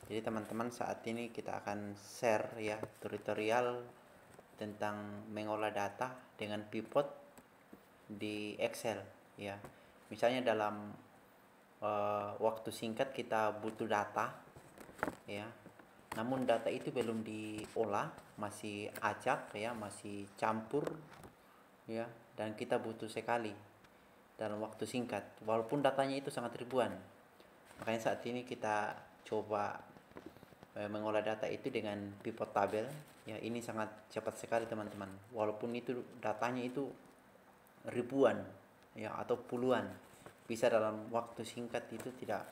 Jadi teman-teman, saat ini kita akan share ya tutorial tentang mengolah data dengan pivot di Excel ya. Misalnya dalam waktu singkat kita butuh data ya. Namun data itu belum diolah, masih acak ya, masih campur ya, dan kita butuh sekali dalam waktu singkat walaupun datanya itu sangat ribuan. Makanya saat ini kita coba mengolah data itu dengan pivot table ya. Ini sangat cepat sekali teman-teman, walaupun itu datanya itu ribuan ya atau puluhan, bisa dalam waktu singkat itu tidak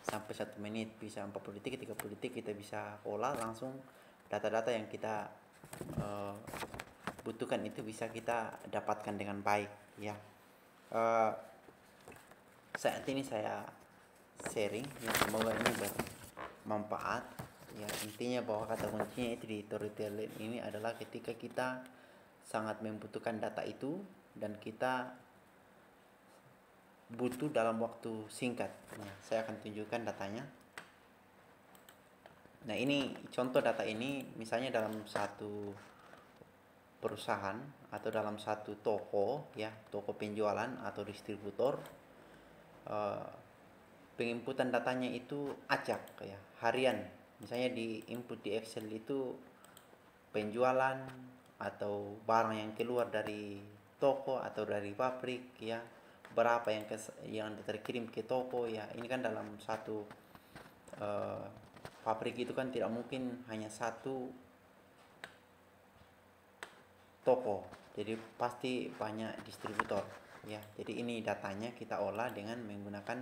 sampai 1 menit, bisa 40 detik, 30 detik kita bisa olah langsung. Data-data yang kita butuhkan itu bisa kita dapatkan dengan baik ya. Saat ini saya sharing ya, semoga ini bermanfaat ya. Intinya bahwa kata kuncinya itu di tutorial ini adalah ketika kita sangat membutuhkan data itu dan kita butuh dalam waktu singkat. Nah, saya akan tunjukkan datanya. Nah, ini contoh data ini, misalnya dalam satu perusahaan atau dalam satu toko ya, toko penjualan atau distributor. Penginputan datanya itu acak ya, harian. Misalnya di input di Excel itu penjualan atau barang yang keluar dari toko atau dari pabrik ya, berapa yang terkirim ke toko ya. Ini kan dalam satu pabrik itu kan tidak mungkin hanya satu toko, jadi pasti banyak distributor ya. Jadi ini datanya kita olah dengan menggunakan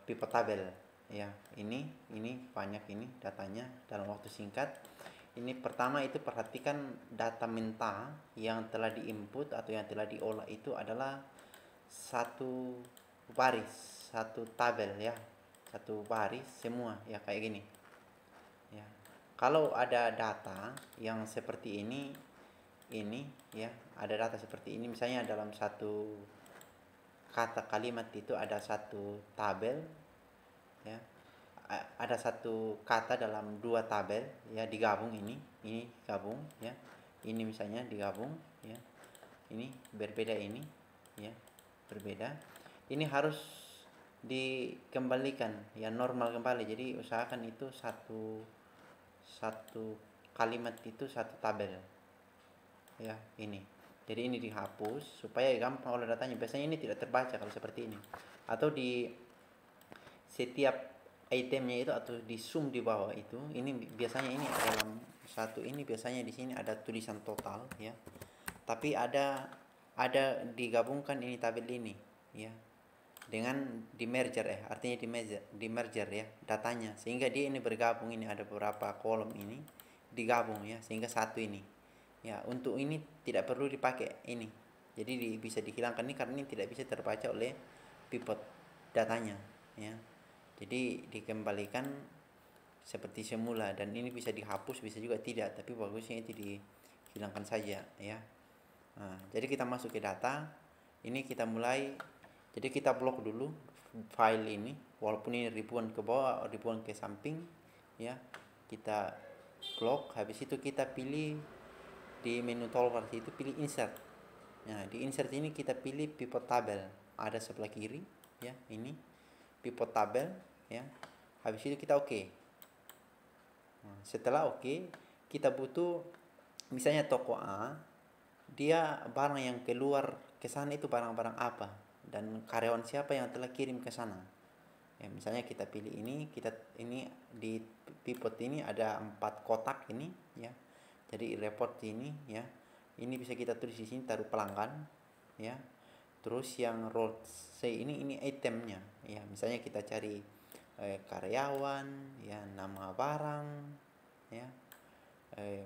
pivot table ya. Ini banyak, ini datanya dalam waktu singkat. Ini pertama itu perhatikan data mentah yang telah diinput atau yang telah diolah itu adalah satu baris, satu tabel ya, satu baris semua ya, kayak gini ya. Kalau ada data yang seperti ini ya, ada data seperti ini, misalnya dalam satu kata kalimat itu ada satu tabel ya, ada satu kata dalam dua tabel ya, digabung. Ini gabung ya, ini misalnya digabung ya, ini berbeda, ini ya berbeda. Ini harus dikembalikan ya, normal kembali. Jadi usahakan itu satu kalimat itu satu tabel ya. Ini jadi ini dihapus supaya gampang olah datanya. Biasanya ini tidak terbaca kalau seperti ini, atau di setiap itemnya itu, atau di zoom di bawah itu. Ini biasanya ini dalam satu ini, biasanya di sini ada tulisan total ya, tapi ada digabungkan ini tabel ini ya dengan di merger artinya di merger ya datanya, sehingga dia ini bergabung. Ini ada beberapa kolom ini digabung ya, sehingga satu ini ya. Untuk ini tidak perlu dipakai ini, jadi bisa dihilangkan ini karena ini tidak bisa terbaca oleh pivot datanya ya. Jadi dikembalikan seperti semula, dan ini bisa dihapus, bisa juga tidak, tapi bagusnya itu dihilangkan saja ya. Nah, jadi kita masuk ke data ini, kita mulai. Jadi kita blok dulu file ini, walaupun ini ribuan ke bawah, ribuan ke samping ya, kita blok. Habis itu kita pilih di menu toolbar itu, pilih insert. Nah, di insert ini kita pilih pivot table, ada sebelah kiri ya, ini pivot table ya. Habis itu kita oke. Nah, setelah oke, kita butuh misalnya toko A, dia barang yang keluar ke sana itu barang-barang apa, dan karyawan siapa yang telah kirim ke sana ya. Misalnya kita pilih ini, ini di pivot ini ada 4 kotak ini ya. Jadi report ini ya, ini bisa kita tulis di sini, taruh pelanggan ya. Terus yang row C ini itemnya ya. Misalnya kita cari karyawan ya, nama barang ya,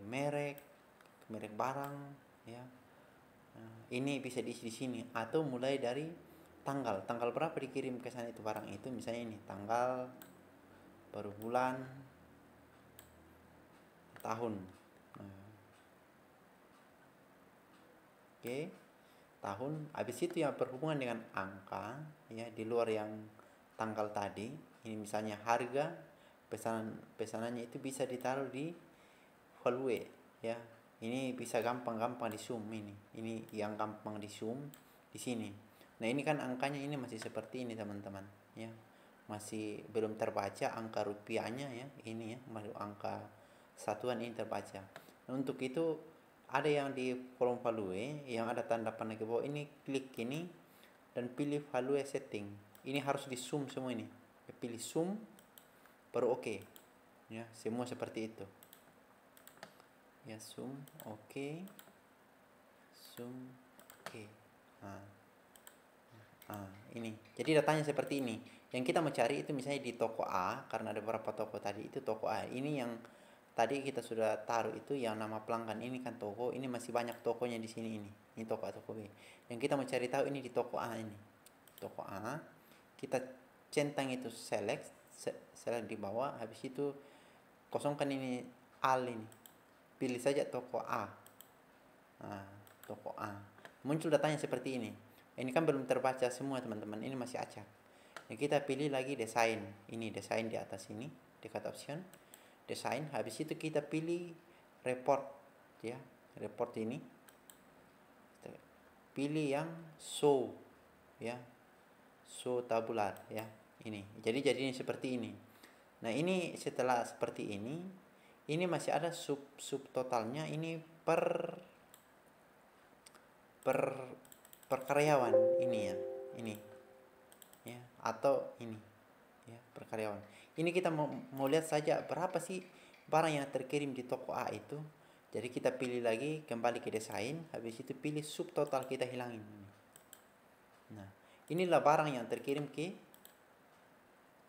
merek barang ya. Ini bisa diisi di sini, atau mulai dari tanggal berapa dikirim ke sana itu barang itu. Misalnya ini tanggal, baru bulan, tahun. Oke, tahun. Habis itu yang berhubungan dengan angka ya, di luar yang tanggal tadi. Ini misalnya harga pesanannya itu bisa ditaruh di value ya. Ini bisa gampang-gampang di zoom ini yang gampang di zoom di sini. Nah ini kan angkanya ini masih seperti ini teman-teman ya, masih belum terbaca angka rupiahnya ya, ini ya masih angka satuan ini terbaca. Nah, untuk itu ada yang di kolom value yang ada tanda panah ke bawah ini, klik ini dan pilih value setting. Ini harus di zoom semua ini, pilih zoom baru oke ya, semua seperti itu ya. Zoom oke, zoom oke. Ini jadi datanya seperti ini. Yang kita mau cari itu misalnya di toko A, karena ada beberapa toko tadi itu toko A. Ini yang tadi kita sudah taruh itu yang nama pelanggan, ini kan toko, ini masih banyak tokonya di sini ini toko A toko B. Yang kita mau cari tahu ini di toko A ini. Toko A, kita centang itu select di bawah, habis itu kosongkan ini al ini. Pilih saja toko A. Nah, toko A. Muncul datanya seperti ini. Ini kan belum terbaca semua teman-teman, ini masih acak. Nah, kita pilih lagi desain. Ini desain di atas ini, dekat option. Desain, habis itu kita pilih report ya. Report ini. Pilih yang show ya. Show tabular ya. Ini. Jadi ini seperti ini. Nah, ini setelah seperti ini masih ada sub totalnya ini per karyawan ini ya, ini ya, atau ini ya, per karyawan. Ini kita mau lihat saja berapa sih barang yang terkirim di toko A itu. Jadi kita pilih lagi, kembali ke desain, habis itu pilih sub total, kita hilangin. Nah, inilah barang yang terkirim ke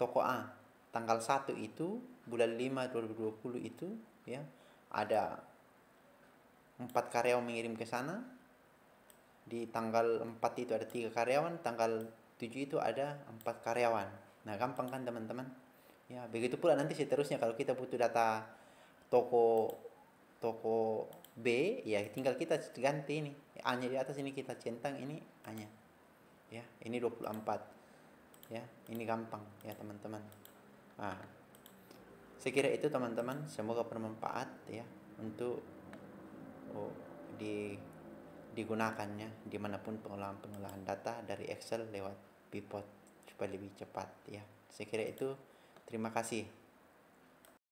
toko A tanggal 1 itu bulan 5 2020 itu ya. Ada 4 karyawan mengirim ke sana. Di tanggal 4 itu ada 3 karyawan, tanggal 7 itu ada 4 karyawan. Nah, gampang kan teman-teman? Ya, begitu pula nanti seterusnya kalau kita butuh data toko B, ya tinggal kita ganti ini. A-nya di atas ini kita centang ini A-nya. Ya, ini 24. Ya, ini gampang ya teman-teman. Nah, saya kira itu teman-teman, semoga bermanfaat ya untuk digunakannya dimanapun pengolahan data dari Excel lewat Pivot supaya lebih cepat ya. Saya kira itu, terima kasih.